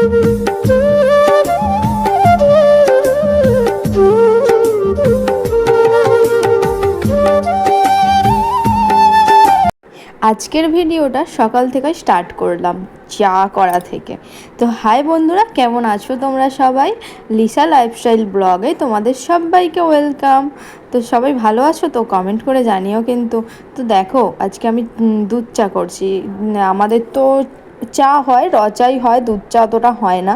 আজকের ভিডিওটা সকাল থেকে স্টার্ট করলাম চা করা থেকে। তো হাই বন্ধুরা, কেমন আছো তোমরা সবাই? লিসা লাইফস্টাইল ব্লগে তোমাদের সবাইকে ওয়েলকাম। তো সবাই ভালো আছো তো? কমেন্ট করে জানিও কিন্তু। তো দেখো, আজকে আমি দুধ চা করছি। আমাদের তো চা হয়, র চাই হয়, দুধ চা অতটা হয় না।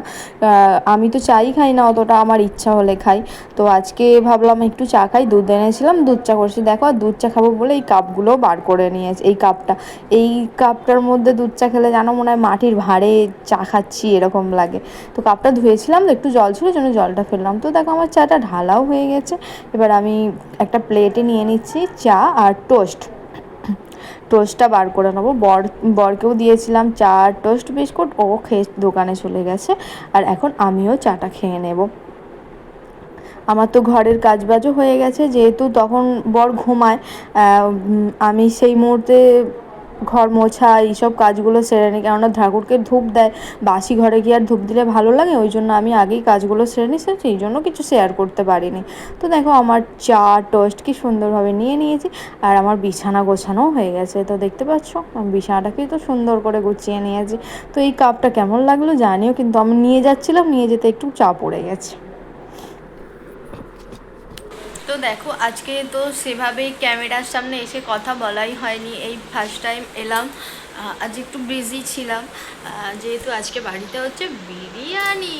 আমি তো চাই খাই না অতটা, আমার ইচ্ছা হলে খাই। তো আজকে ভাবলাম একটু চা খাই, দুধ এনেছিলাম, দুধ চা করছি। দেখো, আর দুধ চা খাবো বলে এই কাপগুলো বার করে নিয়েছি। এই কাপটার মধ্যে দুধ চা খেলে জানো মনে হয় মাটির ভাঁড়ে চা খাচ্ছি এরকম লাগে। তো কাপটা ধুয়েছিলাম, একটু জল ছিল, জন্য জলটা ফেললাম। তো দেখো আমার চাটা ঢালাও হয়ে গেছে। এবার আমি একটা প্লেটে নিয়ে নিচ্ছি চা আর টোস্টটা বার করে নেবো। বরকেও দিয়েছিলাম চা আর টোস্ট বিস্কুট, ও খেয়ে দোকানে চলে গেছে। আর এখন আমিও চাটা খেয়ে নেব। আমার তো ঘরের কাজবাজও হয়ে গেছে, যেহেতু তখন বর ঘুমায়। আমি সেই মুহূর্তে ঘর মোছা এইসব কাজগুলো সেরে নিই, কেননা ঠাকুরকে ধূপ দেয়। বাসি ঘরে গিয়ে আর ধূপ দিলে ভালো লাগে, ওই জন্য আমি আগেই কাজগুলো সেরে নিই, সেই জন্য কিছু শেয়ার করতে পারিনি। তো দেখো আমার চা টোস্ট কি সুন্দরভাবে নিয়ে নিয়েছি। আর আমার বিছানা গোছানোও হয়ে গেছে। তো দেখতে পাচ্ছ, আমি বিছানাটাকেই তো সুন্দর করে গুছিয়ে নিয়েছি। তো এই কাপটা কেমন লাগলো জানিও কিন্তু। আমি নিয়ে যাচ্ছিলাম, নিয়ে যেতে একটু চা পড়ে গেছে। তো দেখো, আজকে তো সেভাবেই ক্যামেরার সামনে এসে কথা বলাই হয়নি, এই ফার্স্ট টাইম এলাম। আজ একটু বিজি ছিলাম, যেহেতু আজকে বাড়িতে হচ্ছে বিরিয়ানি।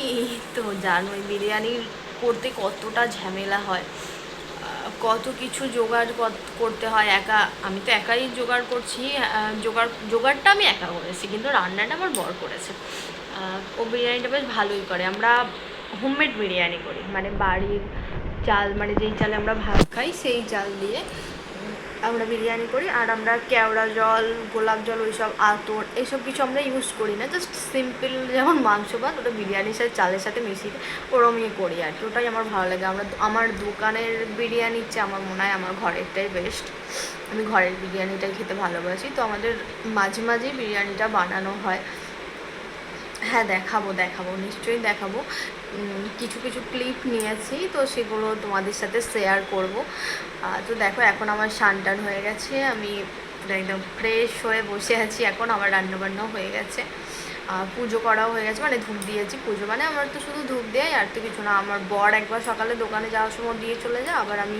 তো জানোই বিরিয়ানি করতে কতটা ঝামেলা হয়, কত কিছু জোগাড় করতে হয়। আমি তো একাই জোগাড় করছি। জোগাড়টা আমি একা করেছি, কিন্তু রান্নাটা আমার বর করেছে। ও বিরিয়ানিটা বেশ ভালোই করে। আমরা হোমমেড বিরিয়ানি করি, মানে বাড়ির চাল, মানে যেই চালে আমরা ভাত খাই সেই চাল দিয়ে আমরা বিরিয়ানি করি। আর আমরা কেওড়া জল, গোলাপ জল, ওইসব আতর এইসব কিছু আমরা ইউজ করি না। জাস্ট সিম্পল যেমন মাংস ভাত, ওটা বিরিয়ানির সাথে চালের সাথে মিশিয়ে ওরমই করি আর কি। ওটাই আমার ভালো লাগে। আমার দোকানের বিরিয়ানির চেয়ে আমার মনে হয় আমার ঘরেরটাই বেস্ট। আমি ঘরের বিরিয়ানিটাই খেতে ভালোবাসি। তো আমাদের মাঝে মাঝেই বিরিয়ানিটা বানানো হয়। হ্যাঁ, দেখাবো, নিশ্চয়ই দেখাবো। কিছু কিছু ক্লিপ নিয়েছি, তো সেগুলো তোমাদের সাথে শেয়ার করব। তো দেখো, এখন আমার স্নান হয়ে গেছে, আমি একদম ফ্রেশ হয়ে বসে আছি। এখন আমার রান্নাবান্নাও হয়ে গেছে, পুজো করাও হয়ে গেছে, মানে ধূপ দিয়েছি। পুজো মানে আমার তো শুধু ধূপ দেয়, আর তো কিছু না। আমার বর একবার সকালে দোকানে যাওয়ার সময় দিয়ে চলে যায়, আবার আমি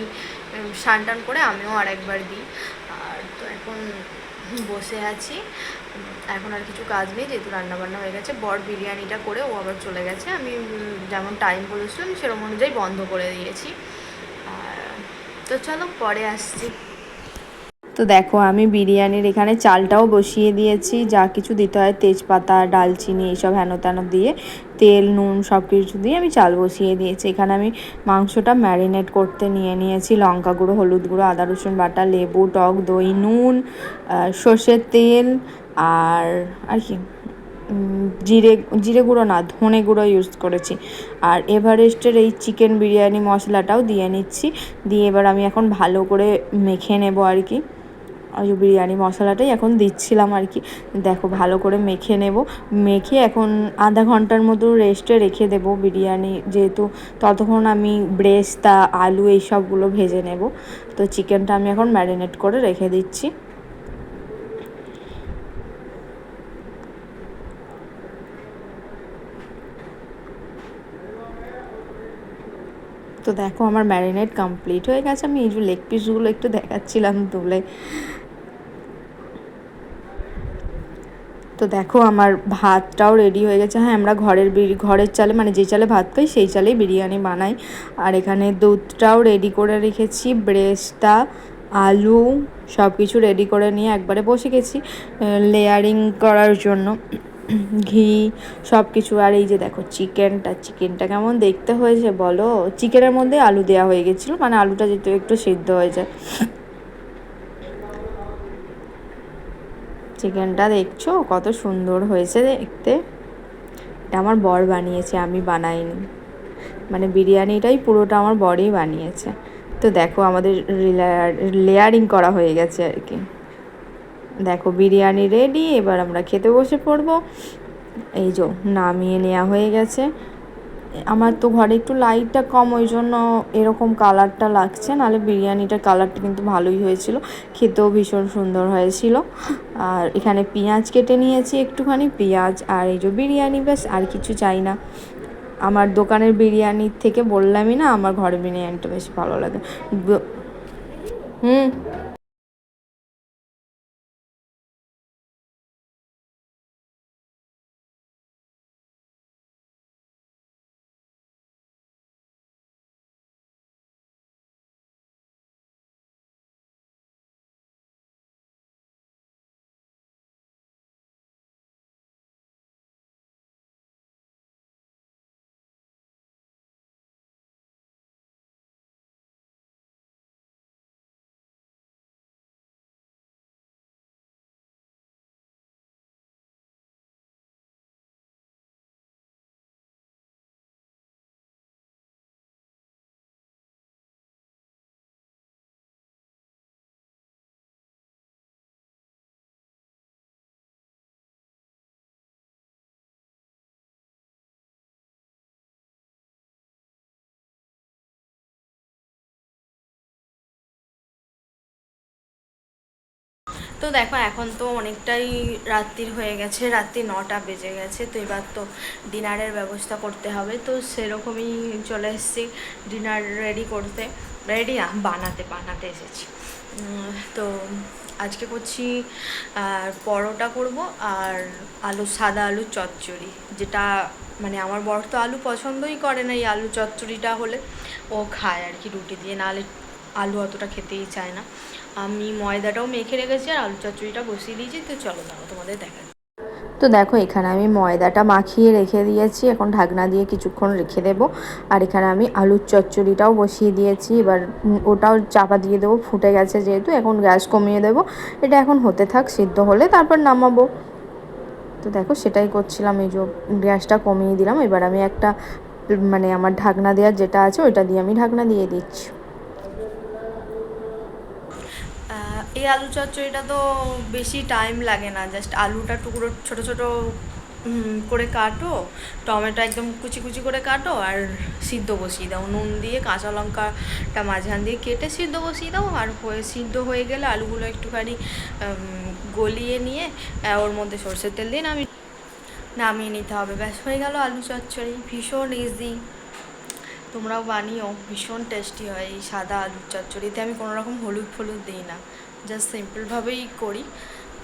স্নান করে আমিও আরেকবার দিই। আর তো এখন বসে আছি, এখন আর কিছু কাজ নেই, যেহেতু রান্নাবান্না হয়ে গেছে। বর বিরিয়ানিটা করে ও আবার চলে গেছে। আমি যেমন টাইম বলেছিলাম সেরকম অনুযায়ী বন্ধ করে দিয়েছি। তো চলো পরে আসছি। তো দেখো, আমি বিরিয়ানির এখানে চালটাও বসিয়ে দিয়েছি। যা কিছু দিতে হয়, তেজপাতা, ডালচিনি, এইসব হেন তেন দিয়ে, তেল, নুন সব কিছু দিয়ে আমি চাল বসিয়ে দিয়েছি। এখানে আমি মাংসটা ম্যারিনেট করতে নিয়েছি। লঙ্কা গুঁড়ো, হলুদ গুঁড়ো, আদা রসুন বাটা, লেবু, টক দই, নুন, সর্ষের তেল, আর কি জিরে গুঁড়ো না, ধনে গুঁড়ো ইউজ করেছি। আর এভারেস্টের এই চিকেন বিরিয়ানি মশলাটাও দিয়ে নিচ্ছি। দিয়ে এবার আমি এখন ভালো করে মেখে নেব আর কি। ওই বিরিয়ানি মশলাটাই এখন দিচ্ছিলাম আর কি। দেখো, ভালো করে মেখে নেব। মেখে এখন আধা ঘন্টার মতো রেস্টে রেখে দেবো বিরিয়ানি, যেহেতু ততক্ষণ আমি ব্রেস্তা, আলু এইসবগুলো ভেজে নেব। তো চিকেনটা আমি এখন ম্যারিনেট করে রেখে দিচ্ছি। তো দেখো, আমার ম্যারিনেট কমপ্লিট হয়ে গেছে। আমি এই যে লেগ পিসগুলো একটু দেখাচ্ছিলাম তুলে। তো দেখো, আমার ভাতটাও রেডি হয়ে গেছে। হ্যাঁ, আমরা ঘরের চালে, মানে যে চালে ভাত খাই সেই চালেই বিরিয়ানি বানাই। আর এখানে দুধটাও রেডি করে রেখেছি, ব্রেস্তা, আলু সব কিছু রেডি করে নিয়ে একবারে বসে গেছি লেয়ারিং করার জন্য। ঘি সব কিছু। আর এই যে দেখো চিকেনটা কেমন দেখতে হয়েছে বলো। চিকেনের মধ্যে আলু দেওয়া হয়ে গেছিলো, মানে আলুটা যেহেতু একটু সিদ্ধ হয়ে যায়। চিকেনটা দেখছো কত সুন্দর হয়েছে দেখতে। এটা আমার বর বানিয়েছে, আমি বানাইনি। মানে বিরিয়ানিটাই পুরোটা আমার বরই বানিয়েছে। তো দেখো, আমাদের লেয়ারিং করা হয়ে গেছে আর কি। দেখো, বিরিয়ানি রেডি। এবার আমরা খেতে বসে পড়বো। এই যে নামিয়ে নেওয়া হয়ে গেছে। আমার তো ঘরে একটু লাইটটা কম, ওই জন্য এরকম কালারটা লাগছে, নাহলে বিরিয়ানিটার কালারটা কিন্তু ভালোই হয়েছিল, খেতেও ভীষণ সুন্দর হয়েছিল। আর এখানে পেঁয়াজ কেটে নিয়েছি একটুখানি, পেঁয়াজ আর এই যে বিরিয়ানি, ব্যাস আর কিছু চাই না। আমার দোকানের বিরিয়ানির থেকে বললামই না, আমার ঘরের বিরিয়ানিটা বেশি ভালো লাগে। হুম। তো দেখো এখন তো অনেকটাই রাত্রির হয়ে গেছে, রাত্রি 9টা বেজে গেছে। তো এবার তো ডিনারের ব্যবস্থা করতে হবে, তো সেরকমই চলে এসেছি ডিনার রেডি করতে, রেডি না বানাতে বানাতে এসেছি। তো আজকে করছি পরোটা করব আর সাদা আলুর চচ্চড়ি, যেটা মানে আমার বর তো আলু পছন্দই করে না, এই আলু চচ্চড়িটা হলে ও খায় আর কি রুটি দিয়ে, নাহলে আলু অতটা খেতেই চায় না। আমি ময়দাটাও মেখে রেখেছি আর আলু চচ্চড়িটা বসিয়ে দিয়েছি। তো চলো দাও তোমাদের দেখা। তো দেখো এখানে আমি ময়দাটা মাখিয়ে রেখে দিয়েছি, এখন ঢাকনা দিয়ে কিছুক্ষণ রেখে দেবো। আর এখানে আমি আলুর চচ্চড়িটাও বসিয়ে দিয়েছি, এবার ওটাও চাপা দিয়ে দেবো, ফুটে গেছে যেহেতু, এখন গ্যাস কমিয়ে দেবো। এটা এখন হতে থাক, সিদ্ধ হলে তারপর নামাবো। তো দেখো সেটাই করছিলাম, এই যে গ্যাসটা কমিয়ে দিলাম। এবার আমি একটা মানে আমার ঢাকনা দেওয়ার যেটা আছে ওইটা দিয়ে আমি ঢাকনা দিয়ে দিচ্ছি। এই আলু চচ্চড়িটা তো বেশি টাইম লাগে না, জাস্ট আলুটা টুকরো ছোট ছোট করে কাটো, টমেটো একদম কুচি কুচি করে কাটো, আর সিদ্ধ বসিয়ে দাও নুন দিয়ে, কাঁচা লঙ্কাটা মাঝখান দিয়ে কেটে সিদ্ধ বসিয়ে দাও। আর সিদ্ধ হয়ে গেলে আলুগুলো একটুখানি গলিয়ে নিয়ে ওর মধ্যে সরষের তেল দিয়ে নামিয়ে নিতে হবে, ব্যাস হয়ে গেল আলু চচ্চড়ি। ভীষণ ইজি, তোমরাও বানিও, ভীষণ টেস্টি হয় এই সাদা আলুর চচ্চড়িতে। আমি কোনো রকম হলুদ ফলুদ দিই না, জাস্ট সিম্পলভাবেই করি।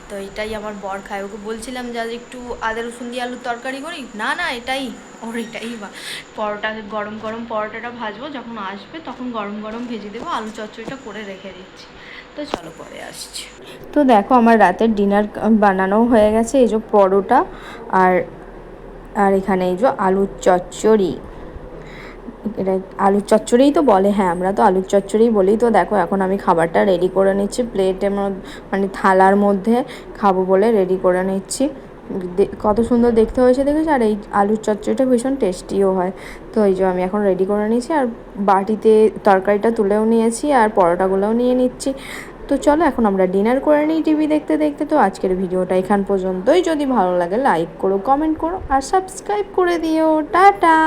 তো এটাই আমার বর খায়, ওকে বলছিলাম যে আজ একটু আদা রসুন দিয়ে আলুর তরকারি করি, না না এটাই ওর, এটাই পরোটা গরম গরম পরোটাটা ভাজবো, যখন আসবে তখন গরম গরম ভেজে দেবো, আলু চচ্চড়িটা করে রেখে দিচ্ছি। তো চলো পরে আসছি। তো দেখো আমার রাতের ডিনার বানানো হয়ে গেছে, এই যে পরোটা আর আর এখানে এই যে আলুর চচ্চড়ি, এটা আলুর চচ্চড়িই তো বলে, হ্যাঁ আমরা তো আলুর চচ্চড়িই বলি। তো দেখো এখন আমি খাবারটা রেডি করে নিচ্ছি প্লেটের মধ্যে, মানে থালার মধ্যে খাবো বলে রেডি করে নিচ্ছি। কত সুন্দর দেখতে হয়েছে দেখেছি, আর এই আলুর চচ্চড়িটা ভীষণ টেস্টিও হয়। তো এই যে আমি এখন রেডি করে নিয়েছি, আর বাটিতে তরকারিটা তুলেও নিয়েছি, আর পরোটাগুলোও নিয়ে নিচ্ছি। তো চলো এখন আমরা ডিনার করে নিই টিভি দেখতে দেখতে। তো আজকের ভিডিওটা এখান পর্যন্তই, যদি ভালো লাগে লাইক করো, কমেন্ট করো আর সাবস্ক্রাইব করে দিও। টাটা।